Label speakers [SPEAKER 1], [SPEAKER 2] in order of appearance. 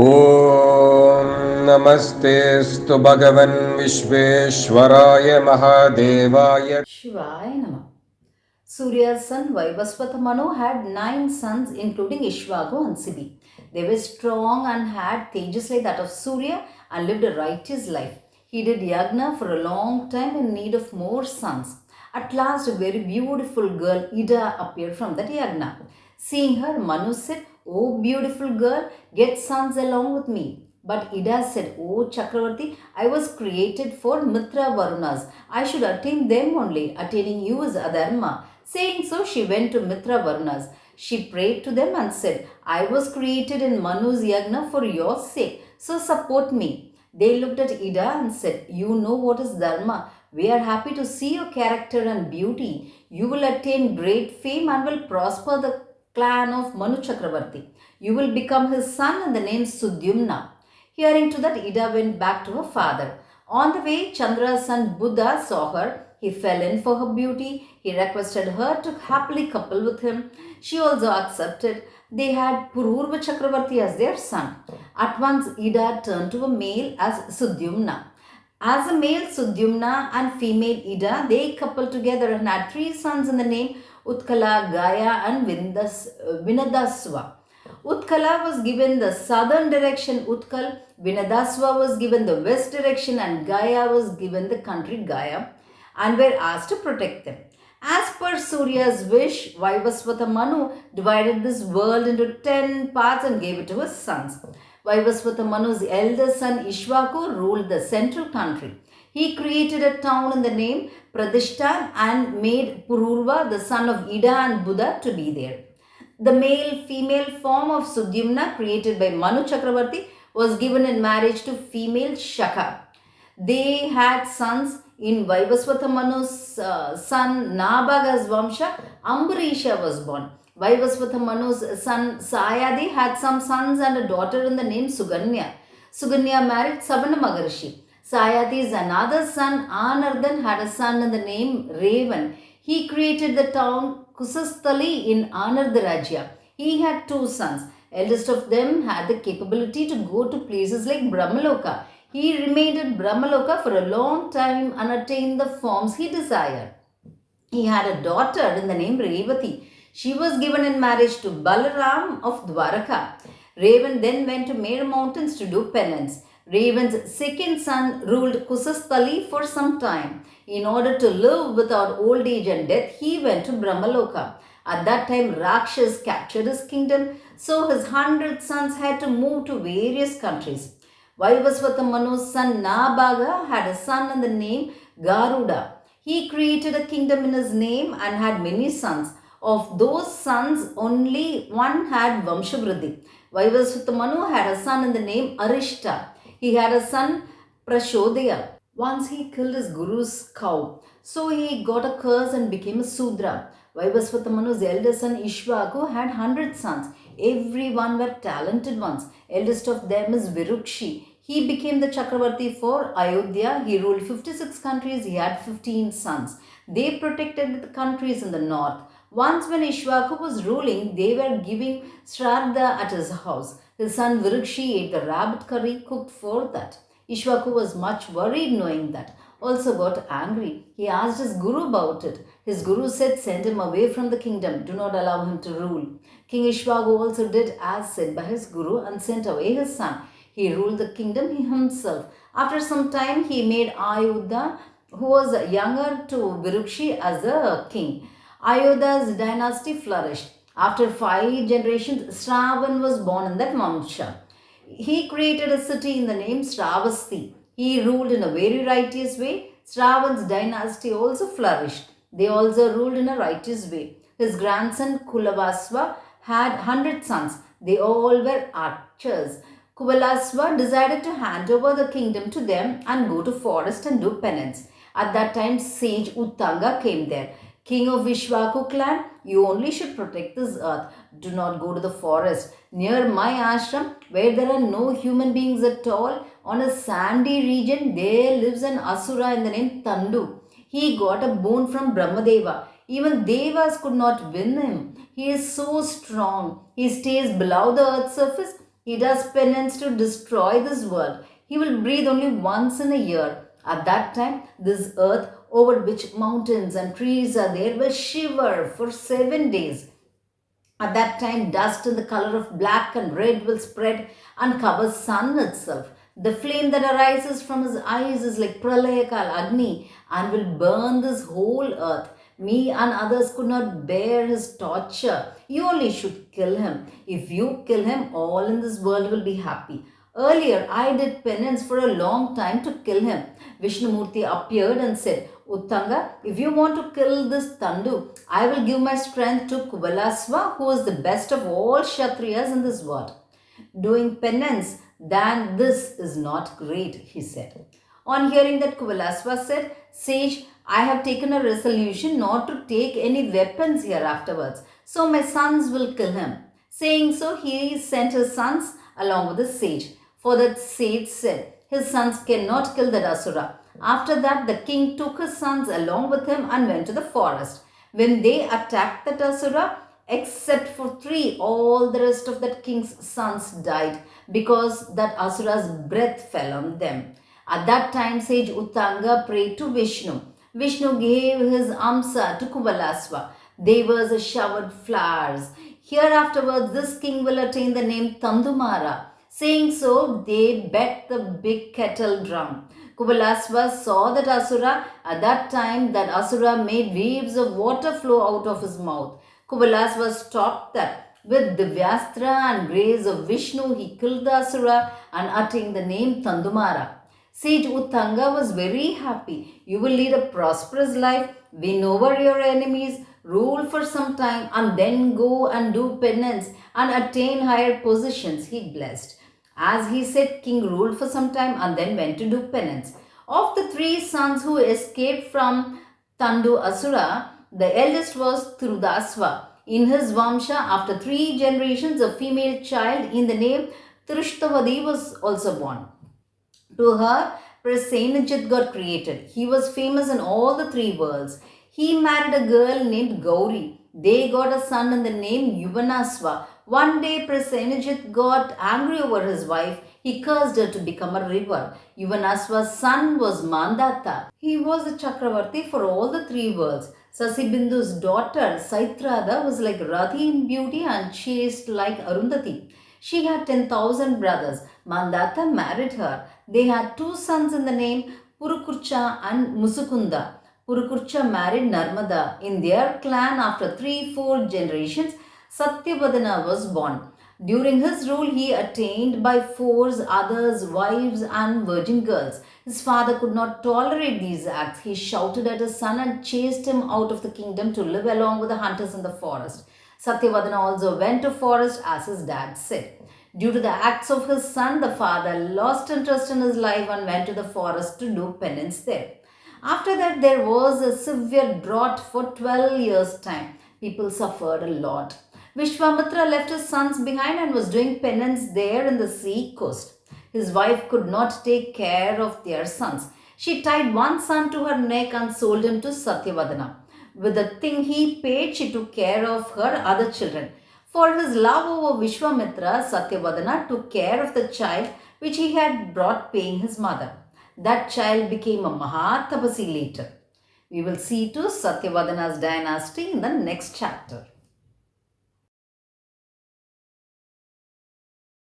[SPEAKER 1] ॐ नमस्तेऽस्तु भगवन् विश्वेश्वराय महादेवाय
[SPEAKER 2] Shivaya Nama. Surya's son Vaivasvata Manu had 9 sons, including Ishvaku and Sibi. They were strong and had tejas like that of Surya and lived a righteous life. He did yagna for a long time in need of more sons. At last, a very beautiful girl, Ida, appeared from that yagna. Seeing her, Manu said, "Oh, beautiful girl, get sons along with me." But Ida said, "Oh, Chakravarti, I was created for Mitra Varunas. I should attain them only. Attaining you is adharma." Saying so, she went to Mitra Varunas. She prayed to them and said, "I was created in Manu's yagna for your sake, so support me." They looked at Ida and said, "You know what is dharma. We are happy to see your character and beauty. You will attain great fame and will prosper the clan of Manu Chakravarti. You will become his son and the name Sudyumna." Hearing to that, Ida went back to her father. On the way, Chandra's son Buddha saw her. He fell in for her beauty. He requested her to happily couple with him. She also accepted. They had Pururva Chakravarti as their son. At once, Ida turned to a male as Sudyumna. As a male Sudyumna and female Ida, they coupled together and had 3 sons in the name Utkala, Gaya, and Vinadaswa. Utkala was given the southern direction Utkal, Vinadaswa was given the west direction, and Gaya was given the country Gaya, and were asked to protect them. As per Surya's wish, Vaivasvata Manu divided this world into 10 parts and gave it to his sons. Vaivasvata Manu's eldest son Ishvaku ruled the central country. He created a town in the name Pradishtan and made Pururva, the son of Ida and Buddha, to be there. The male female form of Sudyumna created by Manu Chakravarti was given in marriage to female Shaka. They had sons in Vaivasvata Manu's son Nabaga's Vamsha. Ambarisha was born. Vaivasvata Manu's son Sayadi had some sons and a daughter in the name Suganya. Suganya married Savana Maharshi. Sayadi's another son Anardan had a son in the name Ravan. He created the town Kusastali in Anardarajya. He had 2 sons. Eldest of them had the capability to go to places like Brahmaloka. He remained at Brahmaloka for a long time and attained the forms he desired. He had a daughter in the name Revati. She was given in marriage to Balaram of Dwaraka. Ravan then went to Mere Mountains to do penance. Ravan's second son ruled Kusastali for some time. In order to live without old age and death, he went to Brahmaloka. At that time, Rakshas captured his kingdom, so his 100 sons had to move to various countries. Vaivasvata Manu's son Nabaga had a son in the name Garuda. He created a kingdom in his name and had many sons. Of those sons, only one had Vamshavriddhi. Vaivasvata Manu had a son in the name Arishta. He had a son Prashodaya. Once he killed his guru's cow, so he got a curse and became a Sudra. Vaivasvata Manu's eldest son Ishvaku had 100 sons. Everyone were talented ones. Eldest of them is Virukshi. He became the Chakravarti for Ayodhya. He ruled 56 countries. He had 15 sons. They protected the countries in the north. Once when Ishvaku was ruling, they were giving Shraddha at his house. His son Virukshi ate the rabbit curry cooked for that. Ishvaku was much worried knowing that. Also got angry. He asked his guru about it. His guru said, "Send him away from the kingdom. Do not allow him to rule." King Ishvaku also did as said by his guru and sent away his son. He ruled the kingdom himself. After some time, he made Ayodhya, who was younger to Virukshi, as a king. Ayodhya's dynasty flourished. After 5 generations, Shravan was born in that Vamsha. He created a city in the name Shravasti. He ruled in a very righteous way. Shravan's dynasty also flourished. They also ruled in a righteous way. His grandson Kulavasva had 100 sons. They all were archers. Kuvalasva decided to hand over the kingdom to them and go to forest and do penance. At that time, sage Uttanga came there. King of Vishwaku clan, you only should protect this earth. Do not go to the forest. Near my ashram, where there are no human beings at all, on a sandy region, there lives an asura in the name Tandu. He got a boon from Brahmadeva. Even Devas could not win him. He is so strong. He stays below the earth's surface. He does penance to destroy this world. He will breathe only once in a year. At that time, this earth over which mountains and trees are there will shiver for 7 days. At that time, dust in the color of black and red will spread and cover sun itself. The flame that arises from his eyes is like Pralayakal Agni and will burn this whole earth. Me and others could not bear his torture. You only should kill him. If you kill him, all in this world will be happy. Earlier, I did penance for a long time to kill him. Vishnumurti appeared and said, Uttanga, if you want to kill this Tandu, I will give my strength to Kuvalasva, who is the best of all Kshatriyas in this world. Doing penance than this is not great, he said. On hearing that, Kuvalasva said, Sage, I have taken a resolution not to take any weapons here afterwards, so my sons will kill him. Saying so, he sent his sons along with the sage. For that sage said, his sons cannot kill that Asura. After that, the king took his sons along with him and went to the forest. When they attacked that Asura, except for 3, all the rest of that king's sons died because that Asura's breath fell on them. At that time, sage Uttanga prayed to Vishnu. Vishnu gave his Amsa to Kuvalasva. Devas showered flowers. Hereafterwards, this king will attain the name Tandumara. Saying so, they beat the big kettle drum. Kuvalasva saw that Asura. At that time, that Asura made waves of water flow out of his mouth. Kuvalasva stopped that. With Divyastra and grace of Vishnu, he killed the Asura and attained the name Tandumara. Sage Uttanga was very happy. You will lead a prosperous life, win over your enemies, rule for some time, and then go and do penance and attain higher positions, he blessed. As he said, king ruled for some time and then went to do penance. Of the 3 sons who escaped from Tandu Asura, the eldest was Trudasva. In his Vamsha, after 3 generations, a female child in the name Trishtavadi was also born. To her, Prasenajit got created. He was famous in all the 3 worlds. He married a girl named Gauri. They got a son in the name Yuvanasva. One day, Prasenajit got angry over his wife. He cursed her to become a river. Yuvanasva's son was Mandata. He was a Chakravarti for all the 3 worlds. Sasibindu's daughter, Saitrada, was like Radhi in beauty and chaste like Arundhati. She had 10,000 brothers. Mandata married her. They had 2 sons in the name Purukurcha and Musukunda. Purukurcha married Narmada. In their clan, after 3-4 generations, Satyavadana was born. During his rule, he attained by force others' wives and virgin girls. His father could not tolerate these acts. He shouted at his son and chased him out of the kingdom to live along with the hunters in the forest. Satyavadana also went to forest as his dad said. Due to the acts of his son, the father lost interest in his life and went to the forest to do penance there. After that, there was a severe drought for 12 years' time. People suffered a lot. Vishwamitra left his sons behind and was doing penance there in the sea coast. His wife could not take care of their sons. She tied one son to her neck and sold him to Satyavadana. With the thing he paid, she took care of her other children. For his love over Vishwamitra, Satyavadana took care of the child which he had brought paying his mother. That child became a Mahatapasi later. We will see to Satyavadana's dynasty in the next chapter.